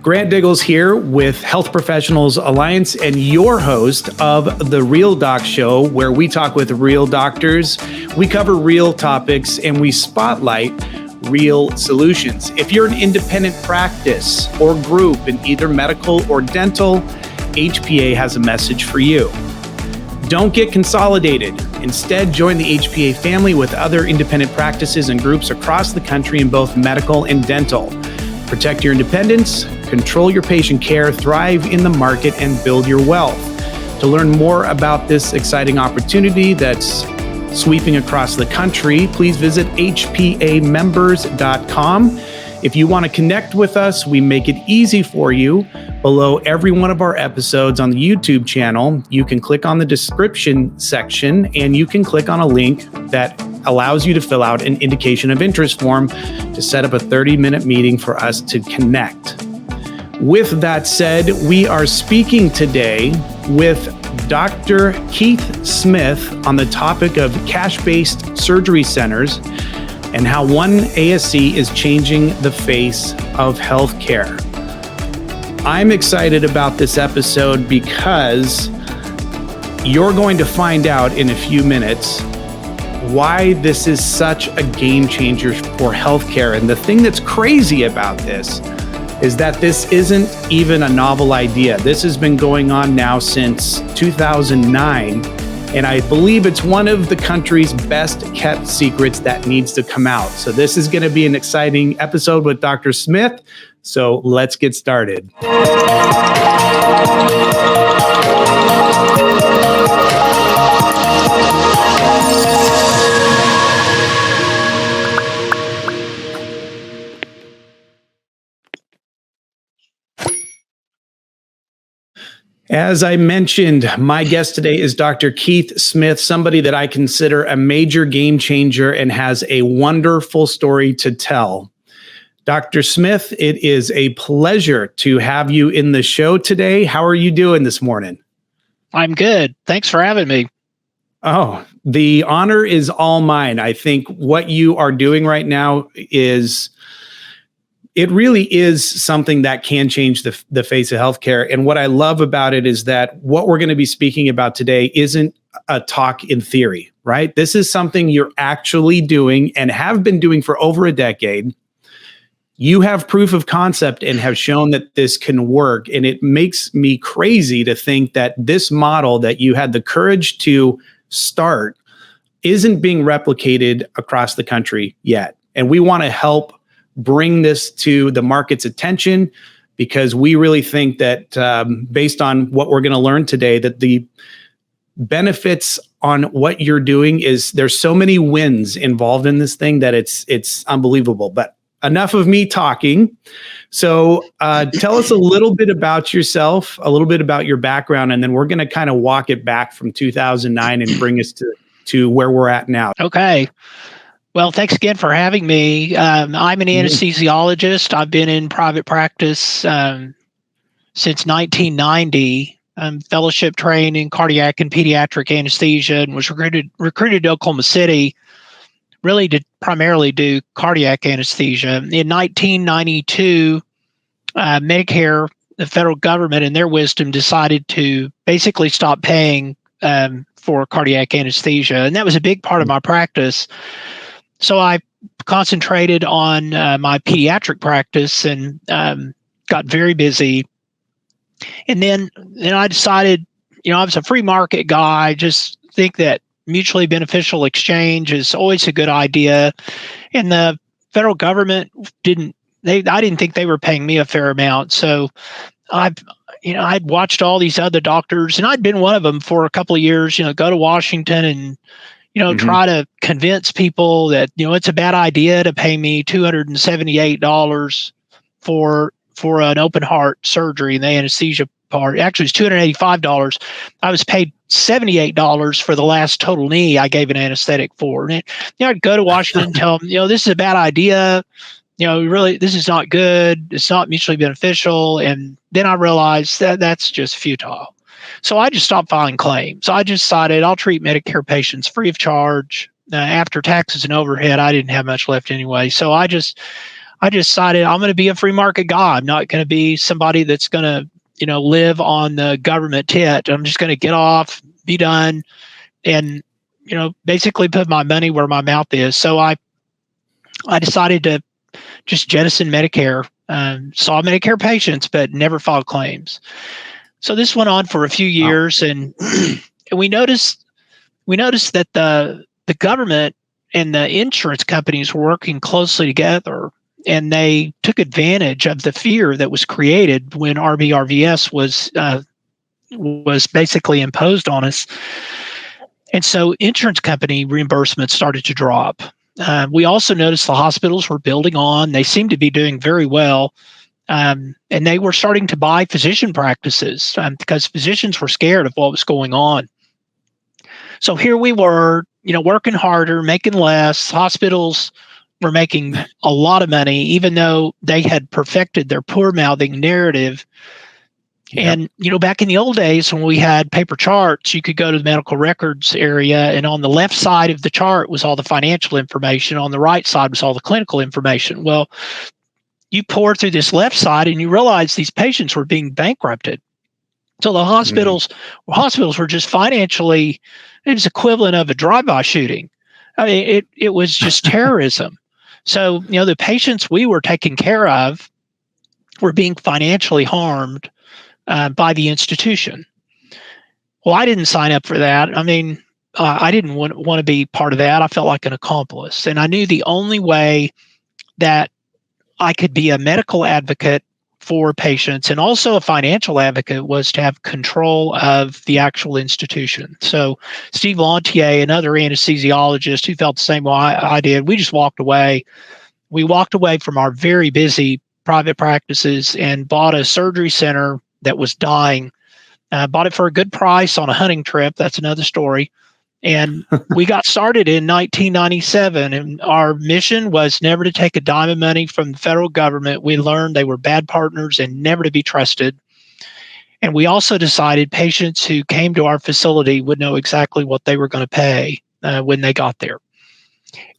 Grant Diggles here with Health Professionals Alliance and your host of The Real Doc Show, where we talk with real doctors, we cover real topics, and we spotlight real solutions. If you're an independent practice or group in either medical or dental, HPA has a message for you. Don't get consolidated. Instead, join the HPA family with other independent practices and groups across the country in both medical and dental. Protect your independence, control your patient care, thrive in the market, and build your wealth. To learn more about this exciting opportunity that's sweeping across the country, please visit hpamembers.com. If you want to connect with us, we make it easy for you. Below every one of our episodes on the YouTube channel, you can click on the description section and you can click on a link that allows you to fill out an indication of interest form to set up a 30-minute meeting for us to connect. With that said, we are speaking today with Dr. Keith Smith on the topic of cash-based surgery centers and how one ASC is changing the face of healthcare. I'm excited about this episode because you're going to find out in a few minutes why this is such a game changer for healthcare. And the thing that's crazy about this is that this isn't even a novel idea. This has been going on now since 2009. And I believe it's one of the country's best kept secrets that needs to come out. So this is going to be an exciting episode with Dr. Smith. So let's get started. As I mentioned, my guest today is Dr. Keith Smith, somebody that I consider a major game changer and has a wonderful story to tell. Dr. Smith, it is a pleasure to have you in the show today. How are you doing this morning? I'm good. Thanks for having me. Oh, the honor is all mine. I think what you are doing right now it really is something that can change the face of healthcare. And what I love about it is that what we're going to be speaking about today isn't a talk in theory, right? This is something you're actually doing and have been doing for over a decade. You have proof of concept and have shown that this can work. And it makes me crazy to think that this model that you had the courage to start isn't being replicated across the country yet. And we want to help bring this to the market's attention because we really think that based on what we're going to learn today, that the benefits on what you're doing is there's so many wins involved in this thing that it's unbelievable. But enough of me talking. So tell us a little bit about yourself, a little bit about your background, and then we're going to kind of walk it back from 2009 and bring us to where we're at now. Okay. Well, thanks again for having me. I'm an anesthesiologist. I've been in private practice since 1990. I'm fellowship trained in cardiac and pediatric anesthesia and was recruited to Oklahoma City really to primarily do cardiac anesthesia. In 1992, Medicare, the federal government, in their wisdom, decided to basically stop paying for cardiac anesthesia. And that was a big part of my practice. So I concentrated on my pediatric practice and got very busy. And then I decided, I was a free market guy. I just think that mutually beneficial exchange is always a good idea. And the federal government I didn't think they were paying me a fair amount. So I'd watched all these other doctors, and I'd been one of them for a couple of years, go to Washington and try to convince people that, it's a bad idea to pay me $278 for an open heart surgery in the anesthesia part. Actually, it's $285. I was paid $78 for the last total knee I gave an anesthetic for. And I'd go to Washington and tell them, this is a bad idea. Really, this is not good. It's not mutually beneficial. And then I realized that that's just futile. So I just stopped filing claims. I just decided I'll treat Medicare patients free of charge. After taxes and overhead, I didn't have much left anyway. So I I decided I'm going to be a free market guy. I'm not going to be somebody that's going to, live on the government tit. I'm just going to get off, be done, and, basically put my money where my mouth is. So I decided to just jettison Medicare. Saw Medicare patients, but never filed claims. So this went on for a few years, and we noticed that the government and the insurance companies were working closely together, and they took advantage of the fear that was created when RBRVS was basically imposed on us. And so insurance company reimbursements started to drop. We also noticed the hospitals were building on. They seemed to be doing very well. And they were starting to buy physician practices because physicians were scared of what was going on. So here we were, working harder, making less. Hospitals were making a lot of money, even though they had perfected their poor mouthing narrative. Yep. And, back in the old days when we had paper charts, you could go to the medical records area, and on the left side of the chart was all the financial information. On the right side was all the clinical information. Well, you pour through this left side and you realize these patients were being bankrupted. So the hospitals were just financially, it was equivalent of a drive-by shooting. I mean, it was just terrorism. So, the patients we were taking care of were being financially harmed by the institution. Well, I didn't sign up for that. I mean, I didn't want to be part of that. I felt like an accomplice. And I knew the only way that I could be a medical advocate for patients and also a financial advocate was to have control of the actual institution. So Steve Lantier, another anesthesiologist who felt the same way I did, we just walked away. We walked away from our very busy private practices and bought a surgery center that was dying. Bought it for a good price on a hunting trip. That's another story. And we got started in 1997, and our mission was never to take a dime of money from the federal government. We learned they were bad partners and never to be trusted. And we also decided patients who came to our facility would know exactly what they were going to pay when they got there.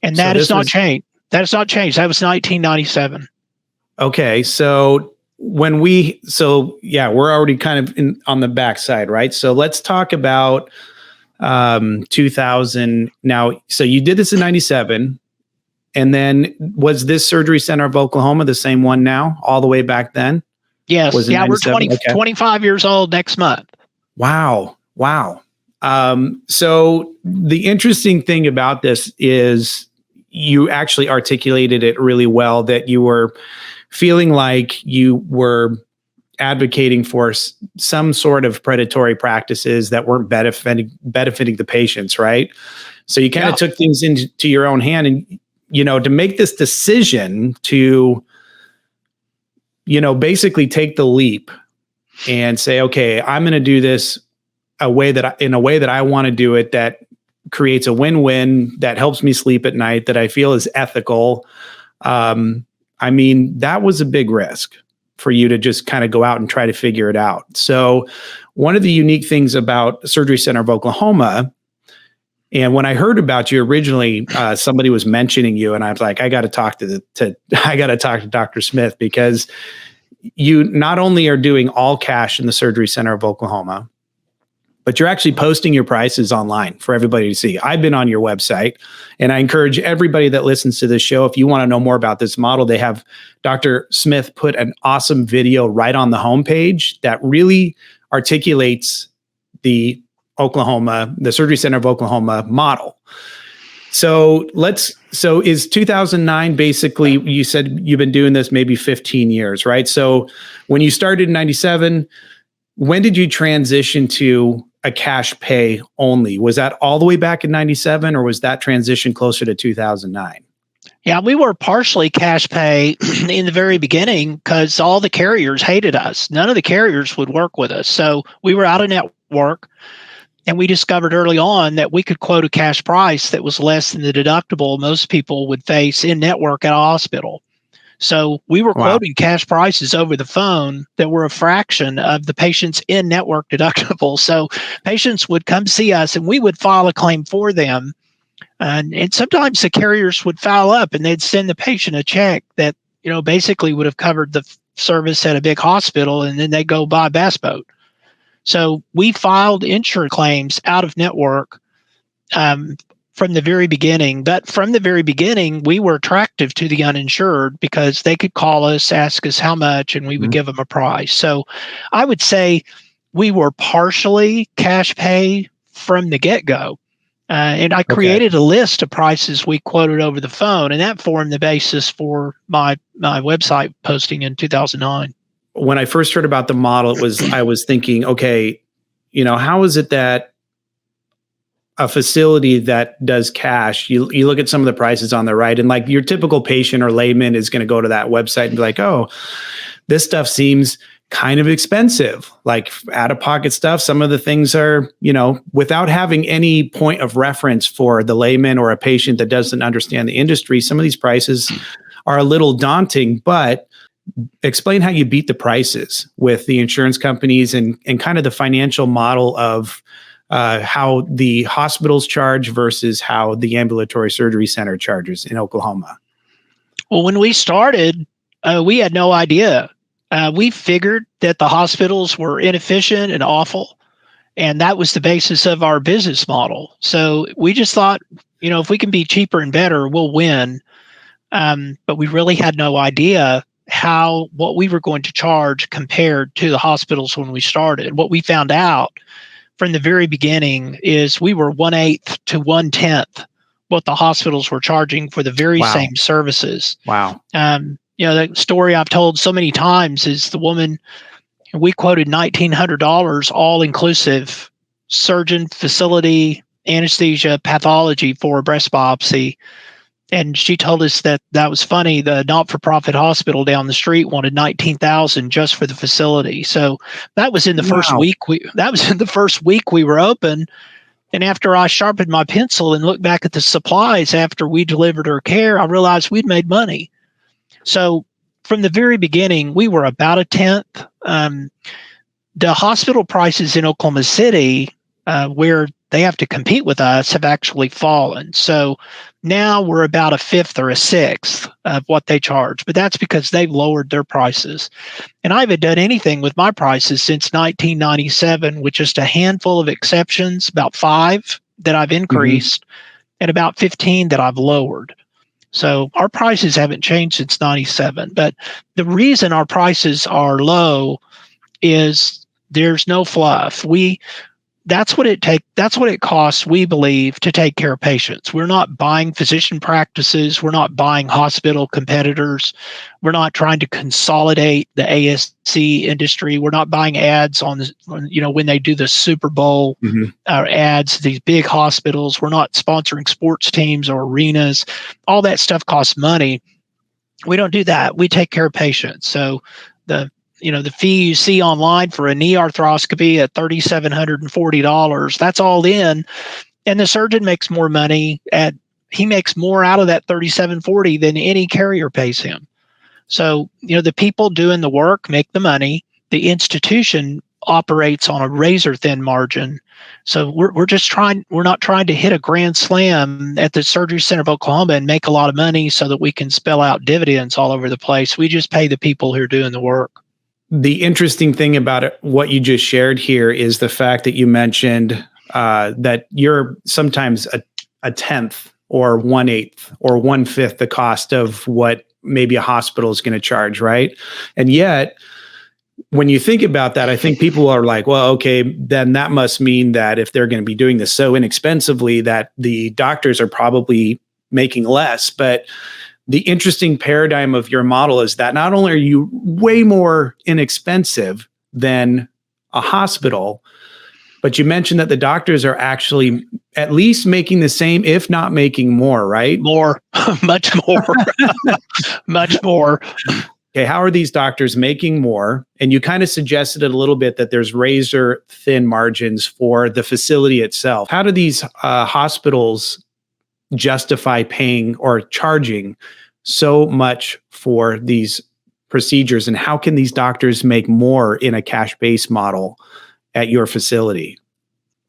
And that has not changed. That has not changed. That was 1997. Okay, so we're already kind of on the backside, right? So let's talk about 2000 now. So you did this in 97, and then was this Surgery Center of Oklahoma the same one now all the way back then? Yes. Yeah, we're 25 years old next month. Wow. So the interesting thing about this is you actually articulated it really well, that you were feeling like you were advocating for some sort of predatory practices that weren't benefiting the patients, right? So you kind of took things into your own hand, and to make this decision to basically take the leap and say, okay, I'm going to do this in a way that I want to do it, that creates a win-win, that helps me sleep at night, that I feel is ethical. I mean, that was a big risk for you to just kind of go out and try to figure it out. So one of the unique things about Surgery Center of Oklahoma, and when I heard about you originally, somebody was mentioning you, and I was like, I got to talk to Dr. Smith, because you not only are doing all cash in the Surgery Center of Oklahoma, but you're actually posting your prices online for everybody to see. I've been on your website, and I encourage everybody that listens to this show, if you want to know more about this model, they have Dr. Smith put an awesome video right on the homepage that really articulates the Surgery Center of Oklahoma model. So is 2009 basically, you said you've been doing this maybe 15 years, right? So when you started in 97, when did you transition to a cash pay only? Was that all the way back in 97, or was that transition closer to 2009? Yeah, we were partially cash pay in the very beginning because all the carriers hated us. None of the carriers would work with us. So we were out of network, and we discovered early on that we could quote a cash price that was less than the deductible most people would face in network at a hospital. So we were quoting cash prices over the phone that were a fraction of the patient's in-network deductible. So patients would come see us, and we would file a claim for them. And sometimes the carriers would foul up, and they'd send the patient a check that basically would have covered the service at a big hospital, and then they go buy a bass boat. So we filed insurance claims out of network from the very beginning. But from the very beginning, we were attractive to the uninsured because they could call us, ask us how much, and we would give them a price. So I would say we were partially cash pay from the get-go. And I created a list of prices we quoted over the phone, and that formed the basis for my website posting in 2009. When I first heard about the model, I was thinking, okay, how is it that a facility that does cash, you look at some of the prices on the right, and like your typical patient or layman is going to go to that website and be like, oh, this stuff seems kind of expensive, like out-of-pocket stuff. Some of the things are, without having any point of reference for the layman or a patient that doesn't understand the industry, some of these prices are a little daunting. But explain how you beat the prices with the insurance companies and kind of the financial model of how the hospitals charge versus how the ambulatory surgery center charges in Oklahoma. Well, when we started, we had no idea. We figured that the hospitals were inefficient and awful, and that was the basis of our business model. So we just thought, if we can be cheaper and better, we'll win. But we really had no idea what we were going to charge compared to the hospitals when we started. What we found out from the very beginning is we were 1/8 to 1/10 what the hospitals were charging for the very same services. Wow. The story I've told so many times is the woman, we quoted $1,900 all inclusive, surgeon, facility, anesthesia, pathology for a breast biopsy. And she told us that was funny. The not-for-profit hospital down the street wanted $19,000 just for the facility. So that was in the first week. That was in the first week we were open. And after I sharpened my pencil and looked back at the supplies after we delivered her care, I realized we'd made money. So from the very beginning, we were about 1/10. The hospital prices in Oklahoma City, where they have to compete with us, have actually fallen. So now we're about 1/5 or 1/6 of what they charge, but that's because they've lowered their prices. And I haven't done anything with my prices since 1997, with just a handful of exceptions, about 5 that I've increased and about 15 that I've lowered. So our prices haven't changed since 97. But the reason our prices are low is there's no fluff. That's what it costs, we believe, to take care of patients. We're not buying physician practices. We're not buying hospital competitors. We're not trying to consolidate the ASC industry. We're not buying ads when they do the Super Bowl ads, these big hospitals. We're not sponsoring sports teams or arenas. All that stuff costs money. We don't do that. We take care of patients. So the fee you see online for a knee arthroscopy at $3,740, that's all in. And the surgeon makes more money he makes more out of that $3,740 than any carrier pays him. So, the people doing the work make the money. The institution operates on a razor thin margin. So we're not trying to hit a grand slam at the Surgery Center of Oklahoma and make a lot of money so that we can spell out dividends all over the place. We just pay the people who are doing the work. The interesting thing about it, what you just shared here, is the fact that you mentioned that you're sometimes a 10th or 1/8 or 1/5 the cost of what maybe a hospital is going to charge, right? And yet, when you think about that, I think people are like, well, okay, then that must mean that if they're going to be doing this so inexpensively, that the doctors are probably making less. But the interesting paradigm of your model is that not only are you way more inexpensive than a hospital, but you mentioned that the doctors are actually at least making the same, if not making more, right? More, much more, much more. Okay, how are these doctors making more? And you kind of suggested it a little bit that there's razor thin margins for the facility itself. How do these hospitals justify paying or charging so much for these procedures, and how can these doctors make more in a cash-based model at your facility?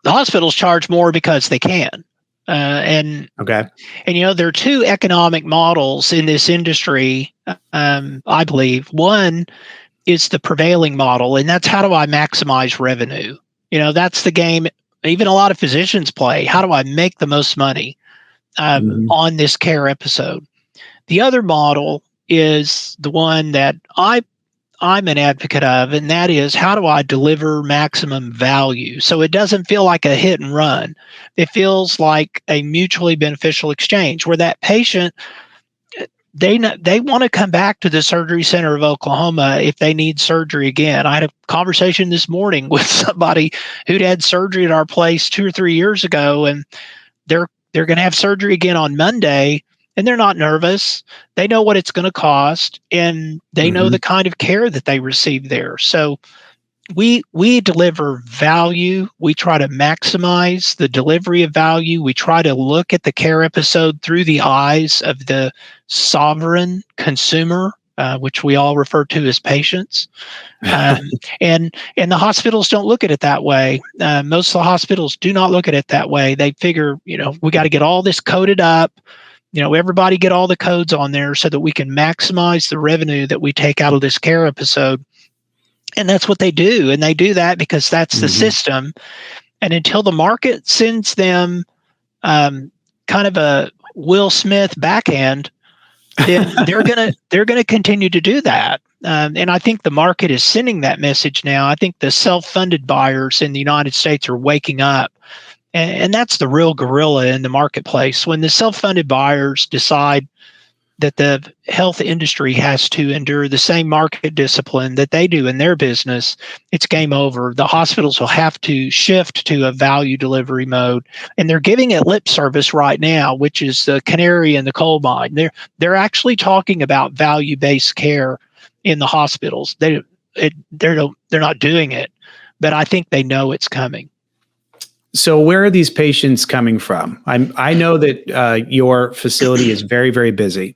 The hospitals charge more because they can. And Okay. and there are two economic models in this industry, I believe. One is the prevailing model, and that's how do I maximize revenue? That's the game even a lot of physicians play. How do I make the most money on this care episode? The other model is the one that I'm an advocate of, and that is how do I deliver maximum value? So it doesn't feel like a hit and run. It feels like a mutually beneficial exchange where that patient, they want to come back to the surgery center of Oklahoma if they need surgery again. I had a conversation this morning with somebody who'd had surgery at our place 2 or 3 years ago, and they're going to have surgery again on Monday. And they're not nervous. They know what it's going to cost, and they know the kind of care that they receive there. So we deliver value. We try to maximize the delivery of value. We try to look at the care episode through the eyes of the sovereign consumer, which we all refer to as patients. And the hospitals don't look at it that way. Most of the hospitals do not look at it that way. They figure, we got to get all this coded up. Everybody get all the codes on there so that we can maximize the revenue that we take out of this care episode. And that's what they do. And they do that because that's the system. And until the market sends them kind of a Will Smith backhand, then they're gonna continue to do that. And I think the market is sending that message now. I think the self-funded buyers in the United States are waking up. And that's the real gorilla in the marketplace. When the self-funded buyers decide that the health industry has to endure the same market discipline that they do in their business, it's game over. The hospitals will have to shift to a value delivery mode. And they're giving it lip service right now, which is the canary in the coal mine. They're actually talking about value-based care in the hospitals. They're not doing it, but I think they know it's coming. So where are these patients coming from? I know that your facility is very, very busy.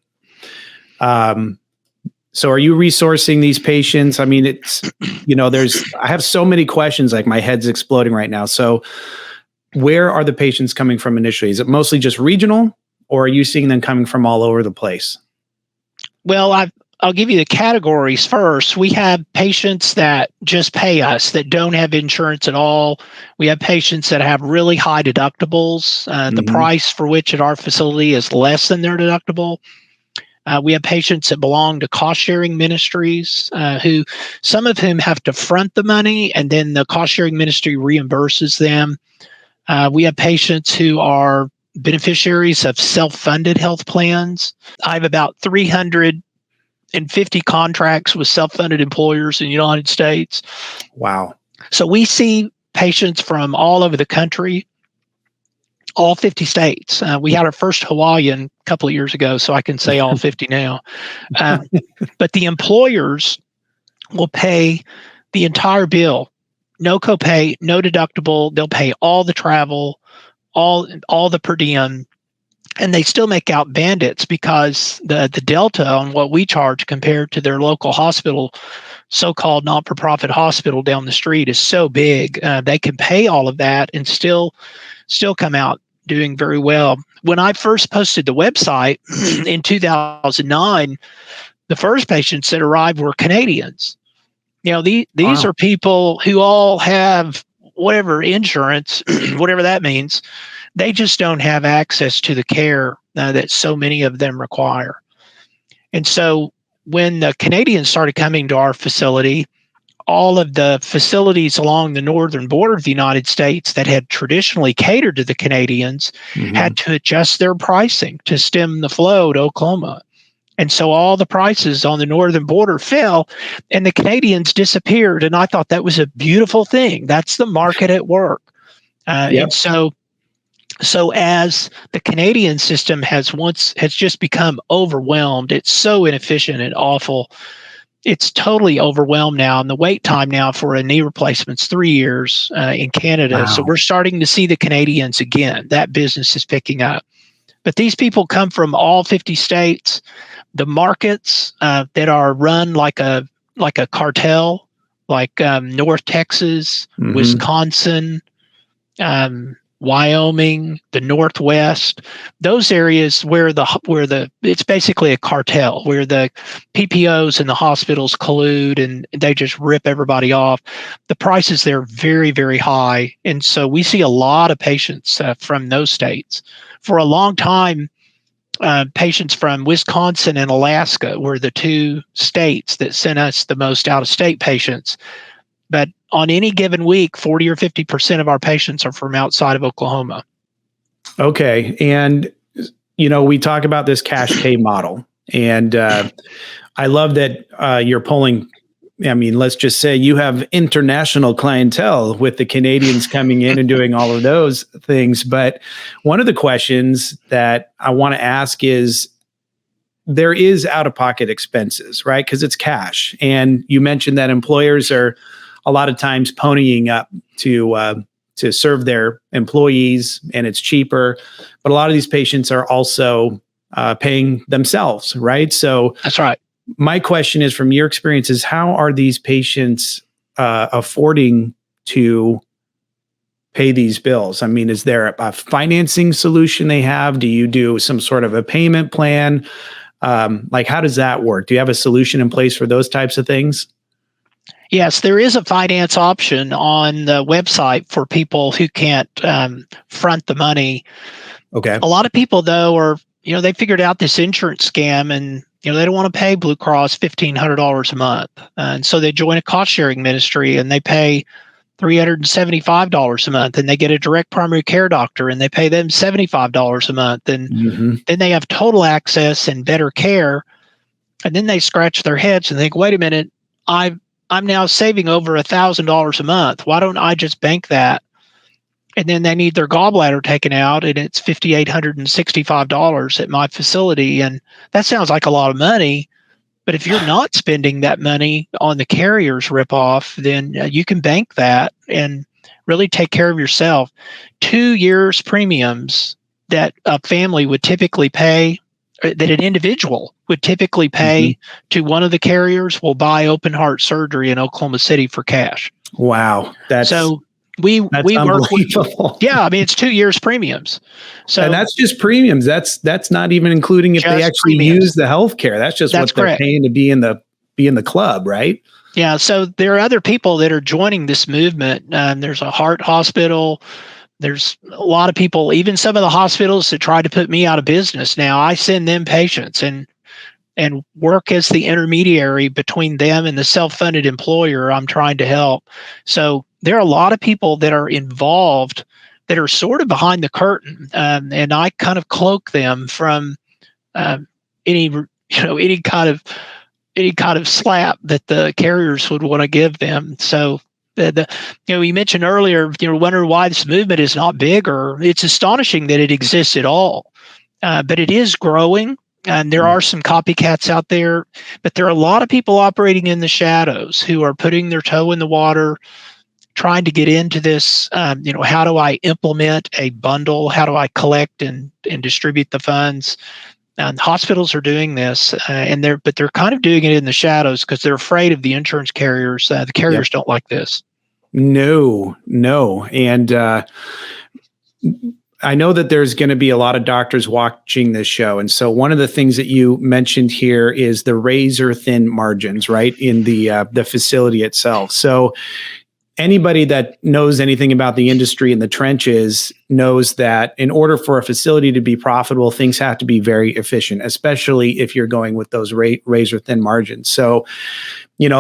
So are you resourcing these patients? I mean, it's, I have so many questions, like my head's exploding right now. So where are the patients coming from initially? Is it mostly just regional, or are you seeing them coming from all over the place? Well, I'll give you the categories first. We have patients that just pay us, that don't have insurance at all. We have patients that have really high deductibles, the price for which at our facility is less than their deductible. We have patients that belong to cost-sharing ministries, who some of whom have to front the money, and then the cost-sharing ministry reimburses them. We have patients who are beneficiaries of self-funded health plans. I have about 350 contracts with self-funded employers in the United States. Wow. So we see patients from all over the country, all 50 states. We had our first Hawaiian a couple of years ago, so I can say all 50 now. But the employers will pay the entire bill, no copay, no deductible. They'll pay all the travel, all the per diem, and they still make out bandits because the delta on what we charge compared to their local hospital, so-called not-for-profit hospital down the street, is so big. They can pay all of that and still come out doing very well. When I first posted the website in 2009, the first patients that arrived were Canadians. These are people who all have whatever insurance, whatever that means. They just don't have access to the care that so many of them require. And so when the Canadians started coming to our facility, all of the facilities along the northern border of the United States that had traditionally catered to the Canadians had to adjust their pricing to stem the flow to Oklahoma. And so all the prices on the northern border fell and the Canadians disappeared. And I thought that was a beautiful thing. That's the market at work. And so as the Canadian system has just become overwhelmed, it's so inefficient and awful. It's totally overwhelmed now. And the wait time now for a knee replacement is 3 years in Canada. Wow. So we're starting to see the Canadians again. That business is picking up. But these people come from all 50 states. The markets that are run like a cartel, like North Texas, Wisconsin, Wyoming, the Northwest, those areas where it's basically a cartel, where the PPOs and the hospitals collude and they just rip everybody off. The prices there are very, very high. And so we see a lot of patients from those states. For a long time, patients from Wisconsin and Alaska were the two states that sent us the most out-of-state patients. But on any given week, 40 or 50% of our patients are from outside of Oklahoma. Okay. And, we talk about this cash pay model. And I love that you're pulling. I mean, let's just say you have international clientele with the Canadians coming in and doing all of those things. But one of the questions that I want to ask is, there is out-of-pocket expenses, right? Because it's cash. And you mentioned that employers are a lot of times ponying up to serve their employees, and it's cheaper. But a lot of these patients are also paying themselves, right? So that's right. My question is, from your experiences, how are these patients affording to pay these bills? I mean, is there a financing solution they have? Do you do some sort of a payment plan? How does that work? Do you have a solution in place for those types of things? Yes, there is a finance option on the website for people who can't front the money. Okay. A lot of people, though, they figured out this insurance scam, and they don't want to pay Blue Cross $1,500 a month, and so they join a cost sharing ministry and they pay $375 a month, and they get a direct primary care doctor and they pay them $75 a month, and then they have total access and better care. And then they scratch their heads and think, wait a minute, I'm now saving over $1,000 a month. Why don't I just bank that? And then they need their gallbladder taken out, and it's $5,865 at my facility. And that sounds like a lot of money. But if you're not spending that money on the carrier's ripoff, then you can bank that and really take care of yourself. 2 years premiums that a family would typically pay, that an individual would typically pay to one of the carriers, will buy open heart surgery in Oklahoma City for cash. Wow. That's we work with, yeah, I mean, it's 2 years premiums. So, and that's just premiums. That's not even including if they actually use the healthcare. That's just what they're paying to be in the club, right? Yeah. So there are other people that are joining this movement. There's a heart hospital. There's a lot of people, even some of the hospitals that tried to put me out of business. Now I send them patients and work as the intermediary between them and the self-funded employer I'm trying to help. So there are a lot of people that are involved that are sort of behind the curtain, and I kind of cloak them from any kind of slap that the carriers would want to give them. So you mentioned earlier, wonder why this movement is not bigger. It's astonishing that it exists at all, but it is growing. And there are some copycats out there, but there are a lot of people operating in the shadows who are putting their toe in the water, trying to get into this. How do I implement a bundle? How do I collect and distribute the funds? And hospitals are doing this, but they're kind of doing it in the shadows because they're afraid of the insurance carriers. The carriers don't like this. No. And I know that there's going to be a lot of doctors watching this show. And so one of the things that you mentioned here is the razor thin margins, right, in the facility itself. So anybody that knows anything about the industry and the trenches knows that in order for a facility to be profitable, things have to be very efficient, especially if you're going with those razor thin margins. So,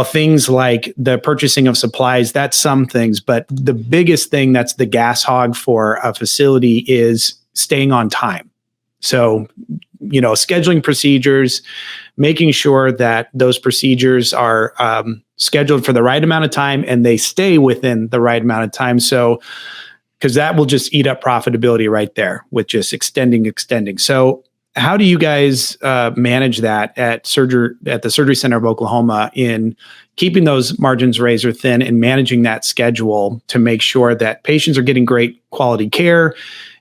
things like the purchasing of supplies, that's some things, but the biggest thing that's the gas hog for a facility is staying on time. So, scheduling procedures, making sure that those procedures are scheduled for the right amount of time and they stay within the right amount of time. So, because that will just eat up profitability right there with just extending. So, how do you guys manage that at the Surgery Center of Oklahoma in keeping those margins razor thin and managing that schedule to make sure that patients are getting great quality care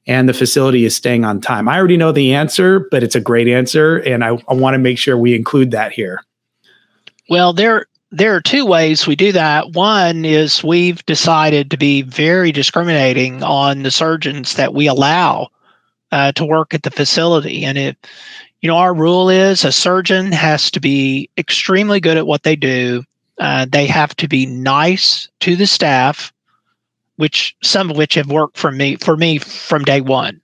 and the facility is staying on time? I already know the answer, but it's a great answer, and I want to make sure we include that here. Well, there there are two ways we do that. One is we've decided to be very discriminating on the surgeons that we allow to work at the facility. And our rule is a surgeon has to be extremely good at what they do. They have to be nice to the staff, some of which have worked for me from day one.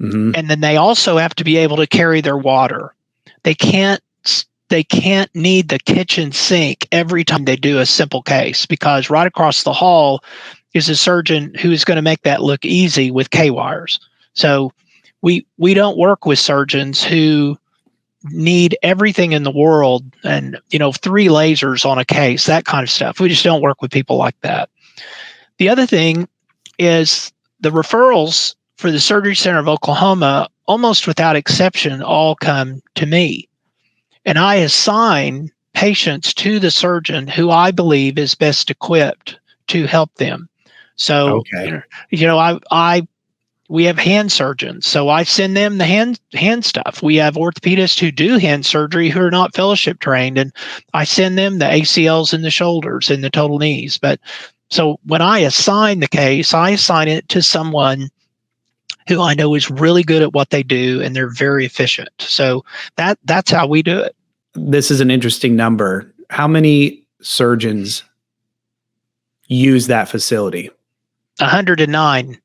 Mm-hmm. And then they also have to be able to carry their water. They can't need the kitchen sink every time they do a simple case, because right across the hall is a surgeon who is going to make that look easy with K-wires. So we don't work with surgeons who need everything in the world and 3 lasers on a case, that kind of stuff. We just don't work with people like that. The other thing is the referrals for the Surgery Center of Oklahoma, almost without exception, all come to me. And I assign patients to the surgeon who I believe is best equipped to help them. So, okay. We have hand surgeons, so I send them the hand stuff. We have orthopedists who do hand surgery who are not fellowship trained, and I send them the ACLs and the shoulders and the total knees. But so when I assign the case, I assign it to someone who I know is really good at what they do, and they're very efficient. So that's how we do it. This is an interesting number. How many surgeons use that facility? 109.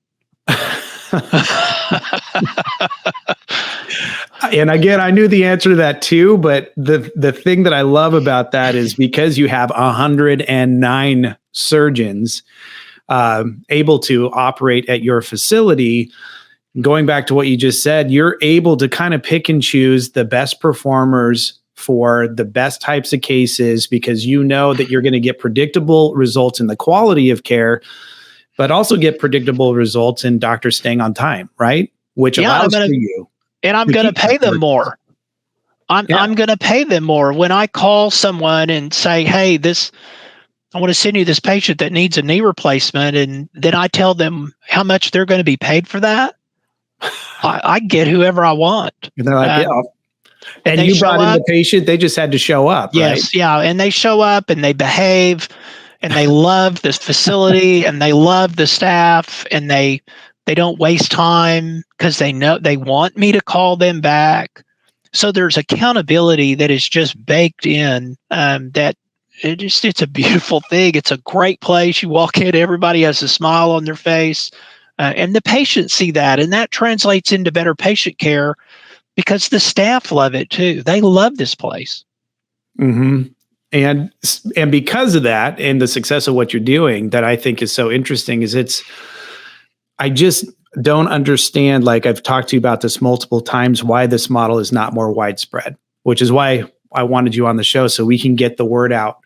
And again, I knew the answer to that too, but the thing that I love about that is because you have 109 surgeons able to operate at your facility, going back to what you just said, you're able to kind of pick and choose the best performers for the best types of cases, because you know that you're going to get predictable results in the quality of care, but also get predictable results in doctors staying on time, right? Which allows for you. And I'm going to pay them more. I'm going to pay them more. When I call someone and say, hey, I want to send you this patient that needs a knee replacement, and then I tell them how much they're going to be paid for that, I get whoever I want. And they're like, yeah. And you brought in the patient, they just had to show up, yes, right? Yeah, and they show up and they behave and they love this facility and they love the staff, and they don't waste time because they know they want me to call them back. So there's accountability that is just baked in, that it's a beautiful thing. It's a great place. You walk in, everybody has a smile on their face, and the patients see that, and that translates into better patient care because the staff love it too. They love this place. Mm-hmm. And because of that and the success of what you're doing, that I think is so interesting is I just don't understand, like I've talked to you about this multiple times, why this model is not more widespread, which is why I wanted you on the show so we can get the word out.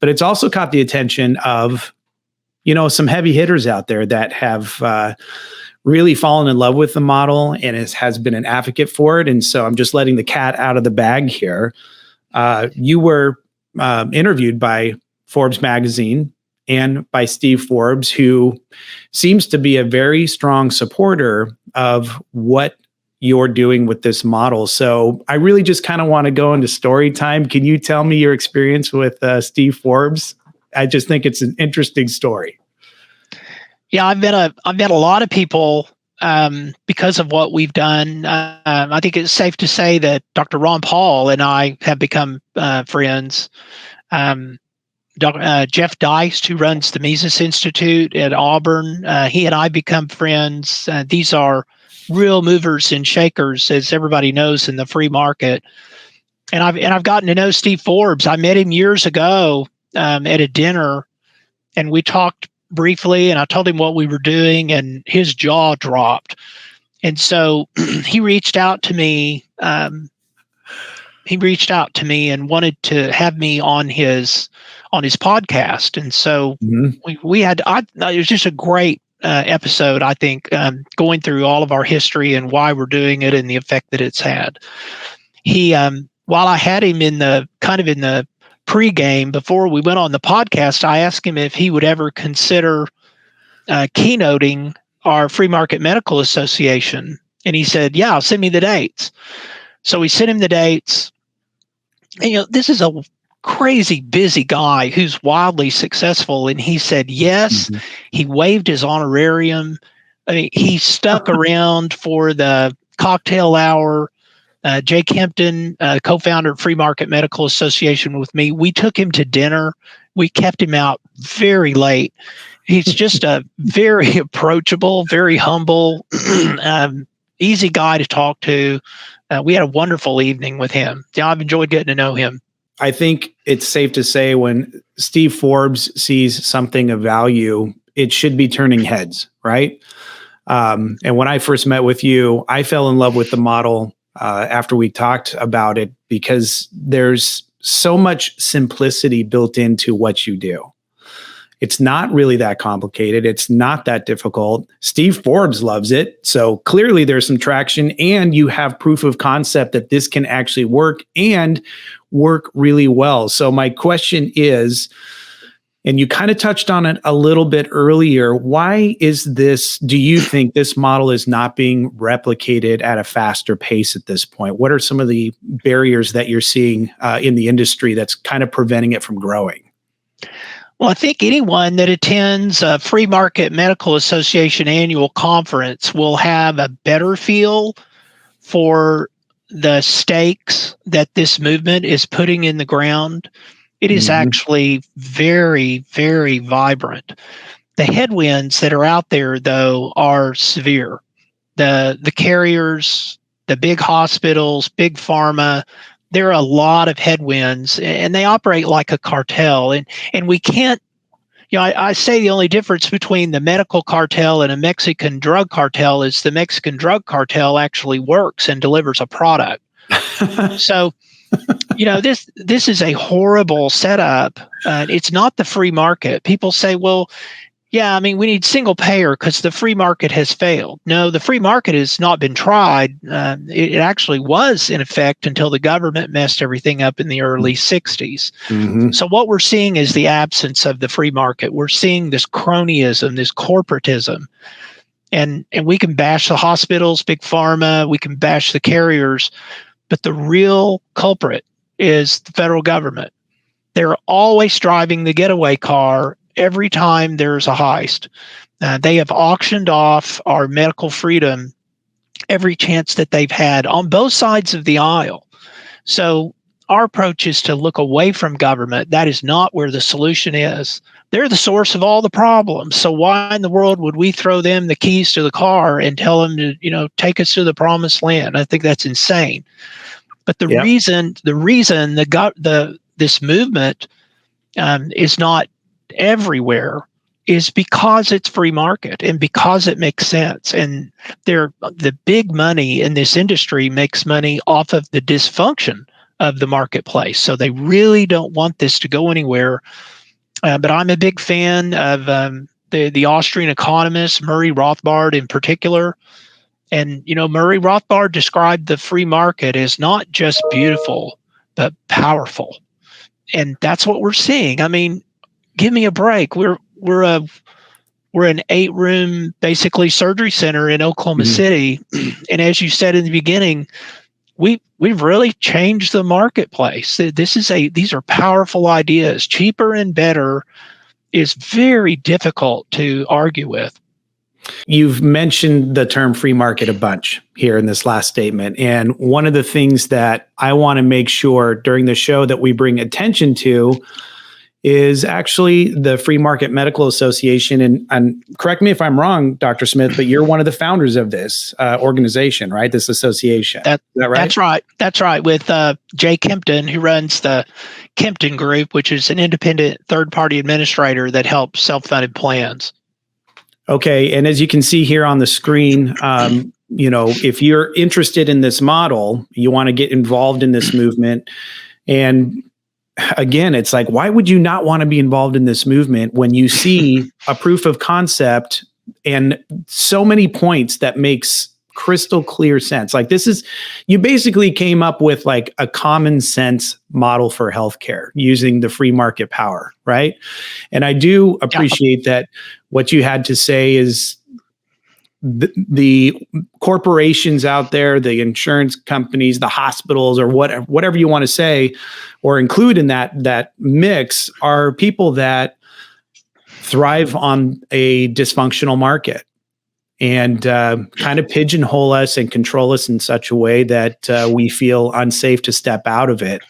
But it's also caught the attention of, some heavy hitters out there that have really fallen in love with the model and has been an advocate for it. And so I'm just letting the cat out of the bag here. You were interviewed by Forbes magazine and by Steve Forbes, who seems to be a very strong supporter of what you're doing with this model. So I really just kind of want to go into story time. Can you tell me your experience with Steve Forbes? I just think it's an interesting story. Yeah, I've met a lot of people because of what we've done. I think it's safe to say that Dr. Ron Paul and I have become friends. Jeff Deist, who runs the Mises Institute at Auburn, he and I become friends. These are real movers and shakers, as everybody knows, in the free market. And I've gotten to know Steve Forbes. I met him years ago at a dinner, and we talked briefly, and I told him what we were doing, and his jaw dropped. And so he reached out to me. He reached out to me and wanted to have me on his podcast. And so we had. It was just a great episode, I think, going through all of our history and why we're doing it and the effect that it's had. He, while I had him in the pregame before we went on the podcast, I asked him if he would ever consider keynoting our Free Market Medical Association. And he said, yeah, send me the dates. So we sent him the dates. And, this is a crazy busy guy who's wildly successful. And he said yes. Mhm. He waived his honorarium. I mean, he stuck around for the cocktail hour. Jake Kempton, co-founder of Free Market Medical Association with me, we took him to dinner. We kept him out very late. He's just a very approachable, very humble, easy guy to talk to. We had a wonderful evening with him. Yeah, I've enjoyed getting to know him. I think it's safe to say when Steve Forbes sees something of value, it should be turning heads, right? And when I first met with you, I fell in love with the model after we talked about it because there's so much simplicity built into what you do. It's not really that complicated. It's not that difficult. Steve Forbes loves it. So clearly there's some traction and you have proof of concept that this can actually work and work really well. So my question is, and you kind of touched on it a little bit earlier, why is this, do you think this model is not being replicated at a faster pace at this point? What are some of the barriers that you're seeing in the industry that's kind of preventing it from growing? Well, I think anyone that attends a Free Market Medical Association annual conference will have a better feel for the stakes that this movement is putting in the ground. It is actually very, very vibrant. The headwinds that are out there, though, are severe. The carriers, the big hospitals, big pharma, there are a lot of headwinds, and they operate like a cartel. And we can't, I say the only difference between the medical cartel and a Mexican drug cartel is the Mexican drug cartel actually works and delivers a product. So, this is a horrible setup. It's not the free market. People say, well, yeah, I mean, we need single payer because the free market has failed. No, the free market has not been tried. It actually was in effect until the government messed everything up in the early 60s. Mm-hmm. So what we're seeing is the absence of the free market. We're seeing this cronyism, this corporatism. And we can bash the hospitals, big pharma, we can bash the carriers, but the real culprit is the federal government. They're always driving the getaway car every time there's a heist. They have auctioned off our medical freedom every chance that they've had on both sides of the aisle. So our approach is to look away from government. That is not where the solution is. They're the source of all the problems. So why in the world would we throw them the keys to the car and tell them to, take us to the promised land? I think that's insane. But the reason this movement is not everywhere is because it's free market and because it makes sense. And the big money in this industry makes money off of the dysfunction of the marketplace. So they really don't want this to go anywhere. But I'm a big fan of the Austrian economist, Murray Rothbard in particular. And, Murray Rothbard described the free market as not just beautiful, but powerful. And that's what we're seeing. I mean, give me a break. We're an 8-room, basically surgery center in Oklahoma City. And as you said in the beginning, we've really changed the marketplace. These are powerful ideas. Cheaper and better is very difficult to argue with. You've mentioned the term free market a bunch here in this last statement. And one of the things that I want to make sure during the show that we bring attention to is actually the Free Market Medical Association. And correct me if I'm wrong, Dr. Smith, but you're one of the founders of this organization, right? This association. Is that right? That's right. That's right. With Jay Kempton, who runs the Kempton Group, which is an independent third-party administrator that helps self-funded plans. Okay. And as you can see here on the screen, if you're interested in this model, you want to get involved in this movement. And again, it's like, why would you not want to be involved in this movement when you see a proof of concept and so many points that makes crystal clear sense? Like you basically came up with like a common sense model for healthcare using the free market power, right? And I do appreciate that what you had to say is the corporations out there, the insurance companies, the hospitals, or whatever you want to say or include in that mix, are people that thrive on a dysfunctional market and kind of pigeonhole us and control us in such a way that we feel unsafe to step out of it.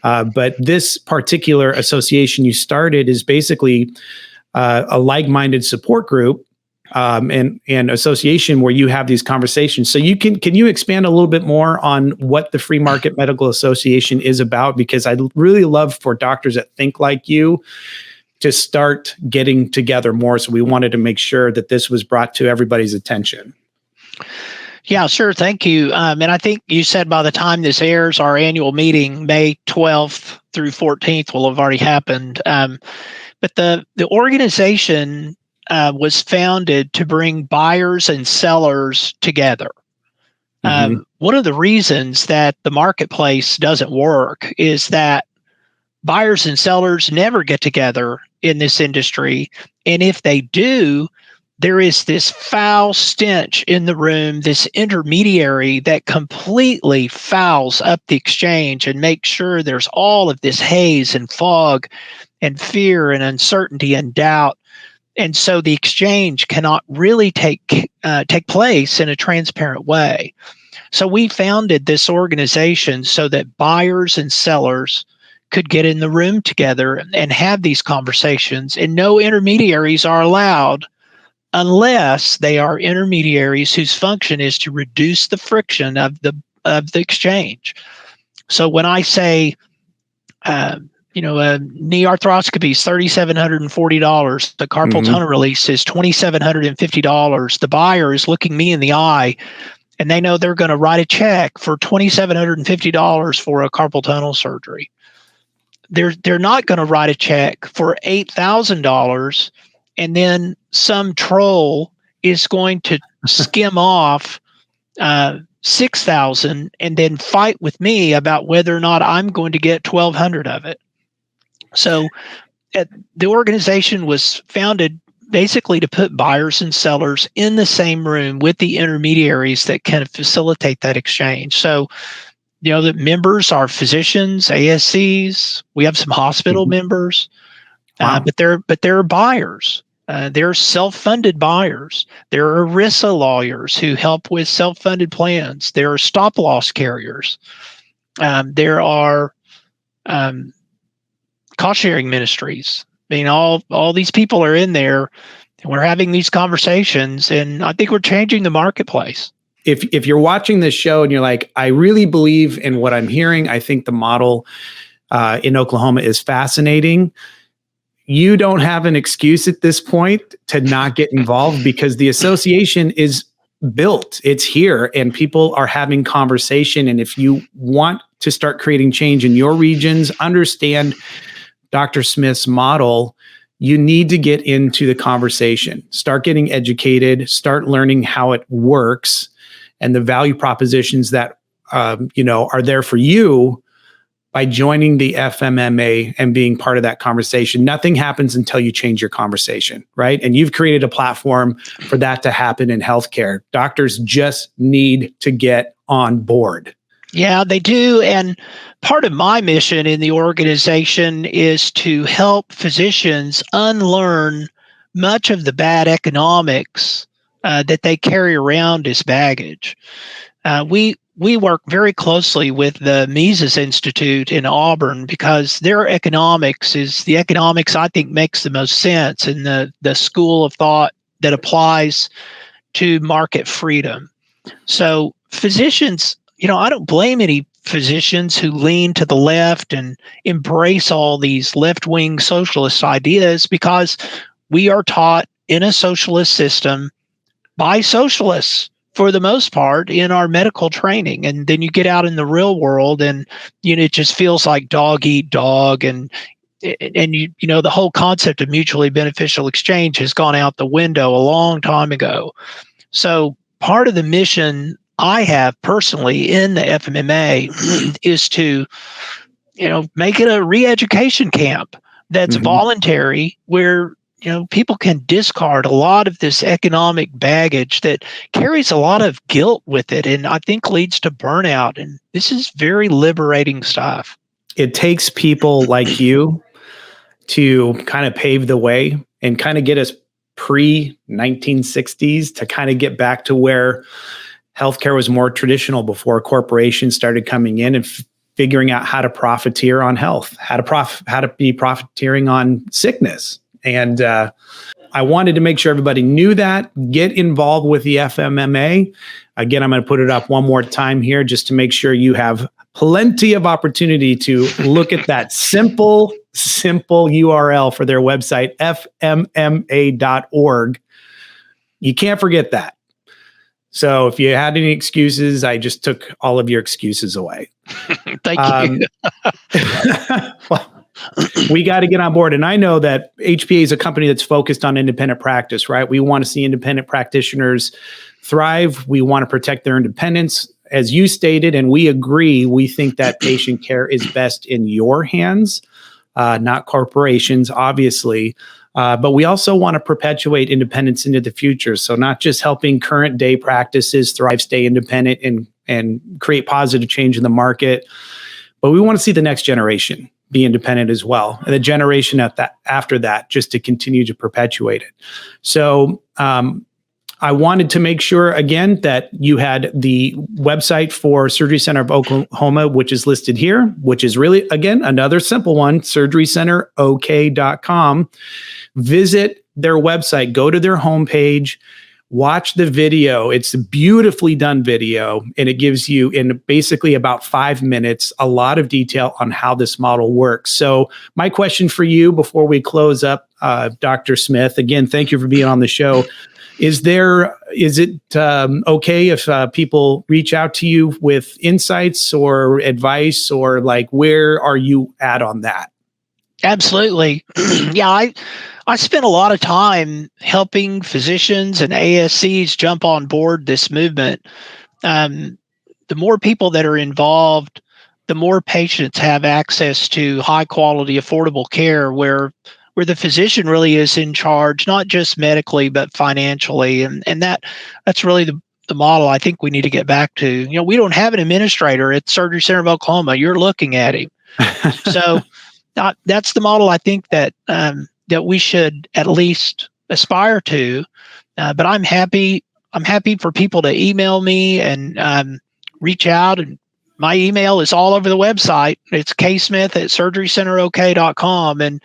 But this particular association you started is basically a like-minded support group and association where you have these conversations. So can you expand a little bit more on what the Free Market Medical Association is about? Because I'd really love for doctors that think like you to start getting together more. So we wanted to make sure that this was brought to everybody's attention. Yeah, sure. Thank you. And I think you said by the time this airs, our annual meeting, May 12th through 14th, will have already happened. But the organization was founded to bring buyers and sellers together. One of the reasons that the marketplace doesn't work is that buyers and sellers never get together in this industry. And if they do, there is this foul stench in the room, this intermediary that completely fouls up the exchange and makes sure there's all of this haze and fog and fear and uncertainty and doubt. And so the exchange cannot really take place in a transparent way. So we founded this organization so that buyers and sellers could get in the room together and have these conversations, and no intermediaries are allowed unless they are intermediaries whose function is to reduce the friction of the exchange. So when I say, a knee arthroscopy is $3,740, the carpal tunnel release is $2,750, the buyer is looking me in the eye and they know they're going to write a check for $2,750 for a carpal tunnel surgery. They're not going to write a check for $8,000 and then some troll is going to skim off $6,000 and then fight with me about whether or not I'm going to get $1,200 of it. So the organization was founded basically to put buyers and sellers in the same room with the intermediaries that can facilitate that exchange. So, the members are physicians, ASCs. We have some hospital members, but they're buyers. They're self-funded buyers. There are ERISA lawyers who help with self-funded plans. There are stop-loss carriers. There are cost-sharing ministries. All these people are in there, and we're having these conversations, and I think we're changing the marketplace. If you're watching this show and you're like, I really believe in what I'm hearing, I think the model in Oklahoma is fascinating, you don't have an excuse at this point to not get involved, because the association is built. It's here and people are having conversation. And if you want to start creating change in your regions, understand Dr. Smith's model, you need to get into the conversation, start getting educated, start learning how it works and the value propositions that are there for you by joining the FMMA and being part of that conversation. Nothing happens until you change your conversation, right? And you've created a platform for that to happen in healthcare. Doctors just need to get on board. Yeah, they do. And part of my mission in the organization is to help physicians unlearn much of the bad economics that they carry around as baggage. We work very closely with the Mises Institute in Auburn because their economics is the economics I think makes the most sense in the school of thought that applies to market freedom. So physicians, I don't blame any physicians who lean to the left and embrace all these left-wing socialist ideas, because we are taught in a socialist system by socialists for the most part in our medical training. And then you get out in the real world and, it just feels like dog eat dog. And the whole concept of mutually beneficial exchange has gone out the window a long time ago. So part of the mission I have personally in the FMMA is to, make it a re-education camp that's voluntary, where people can discard a lot of this economic baggage that carries a lot of guilt with it, and I think leads to burnout. And this is very liberating stuff. It takes people like you to kind of pave the way and kind of get us pre-1960s to kind of get back to where healthcare was more traditional before corporations started coming in and figuring out how to profiteer on health, how to be profiteering on sickness. And I wanted to make sure everybody knew that. Get involved with the FMMA. Again, I'm going to put it up one more time here just to make sure you have plenty of opportunity to look at that simple URL for their website, fmma.org. You can't forget that. So if you had any excuses, I just took all of your excuses away. Thank you. Well, we got to get on board. And I know that HPA is a company that's focused on independent practice, right? We want to see independent practitioners thrive. We want to protect their independence. As you stated, and we agree, we think that patient care is best in your hands, not corporations, obviously. But we also want to perpetuate independence into the future. So not just helping current day practices thrive, stay independent, and create positive change in the market, but we want to see the next generation be independent as well, and the generation after that, just to continue to perpetuate it. So I wanted to make sure, again, that you had the website for Surgery Center of Oklahoma, which is listed here, which is really, again, another simple one, surgerycenterok.com. Visit their website, go to their homepage, watch the video. It's a beautifully done video, and it gives you, in basically about 5 minutes, a lot of detail on how this model works. So my question for you before we close up, Dr. Smith, again, thank you for being on the show. Is it okay if people reach out to you with insights or advice, or like, where are you at on that? Absolutely. Yeah, I spent a lot of time helping physicians and ASCs jump on board this movement. The more people that are involved, the more patients have access to high quality, affordable care where the physician really is in charge, not just medically, but financially. And that's really the model I think we need to get back to. We don't have an administrator at Surgery Center of Oklahoma. You're looking at him. So that's the model I think that we should at least aspire to. But I'm happy for people to email me and reach out. And my email is all over the website. It's ksmith@surgerycenterok.com. And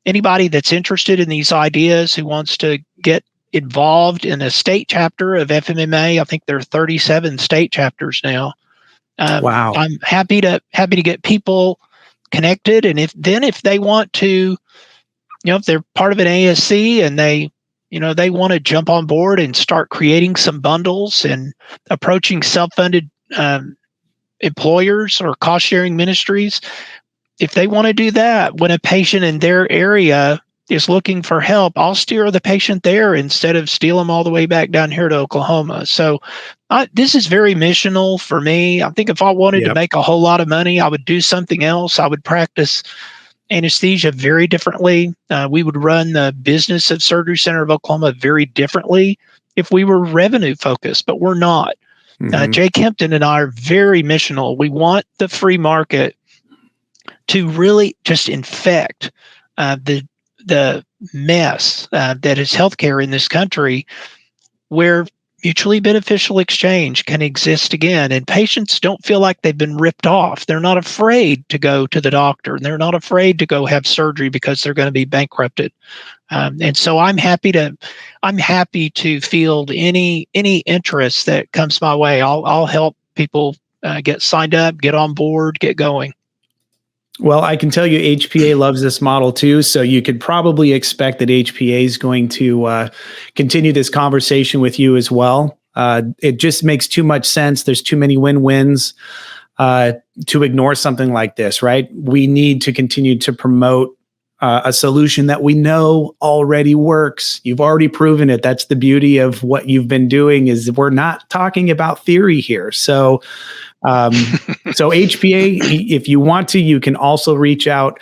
anybody that's interested in these ideas, who wants to get involved in a state chapter of FMMA, I think there are 37 state chapters now. Wow. I'm happy to get people connected. And if they want to, if they're part of an ASC and they want to jump on board and start creating some bundles and approaching self-funded employers or cost-sharing ministries, if they want to do that, when a patient in their area is looking for help, I'll steer the patient there instead of steal them all the way back down here to Oklahoma. So this is very missional for me. I think if I wanted to make a whole lot of money, I would do something else. I would practice anesthesia very differently. We would run the business of Surgery Center of Oklahoma very differently if we were revenue focused, but we're not. Jay Kempton and I are very missional. We want the free market to really just infect the mess that is healthcare in this country, where mutually beneficial exchange can exist again, and patients don't feel like they've been ripped off. They're not afraid to go to the doctor, and they're not afraid to go have surgery because they're going to be bankrupted. And so I'm happy to field any interest that comes my way. I'll help people get signed up, get on board, get going. Well, I can tell you HPA loves this model too, so you could probably expect that HPA is going to continue this conversation with you as well. It just makes too much sense. There's too many win-wins to ignore something like this, right? We need to continue to promote a solution that we know already works. You've already proven it. That's the beauty of what you've been doing, is we're not talking about theory here. So HPA, if you want to, you can also reach out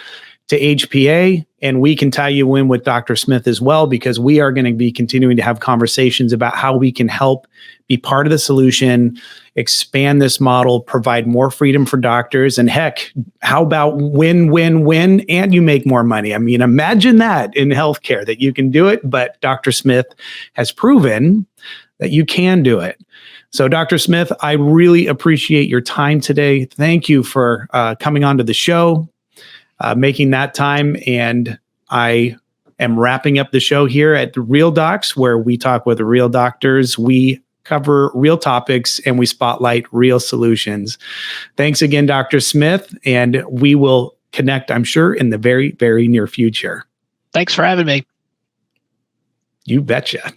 to HPA And we can tie you in with Dr. Smith as well, because we are going to be continuing to have conversations about how we can help be part of the solution, expand this model, provide more freedom for doctors. And heck, how about win, win, win, and you make more money? I mean, imagine that in healthcare, that you can do it, but Dr. Smith has proven that you can do it. So, Dr. Smith, I really appreciate your time today. Thank you for coming onto the show, making that time. And I am wrapping up the show here at the Real Docs, where we talk with real doctors. We cover real topics and we spotlight real solutions. Thanks again, Dr. Smith, and we will connect, I'm sure, in the very, very near future. Thanks for having me. You betcha.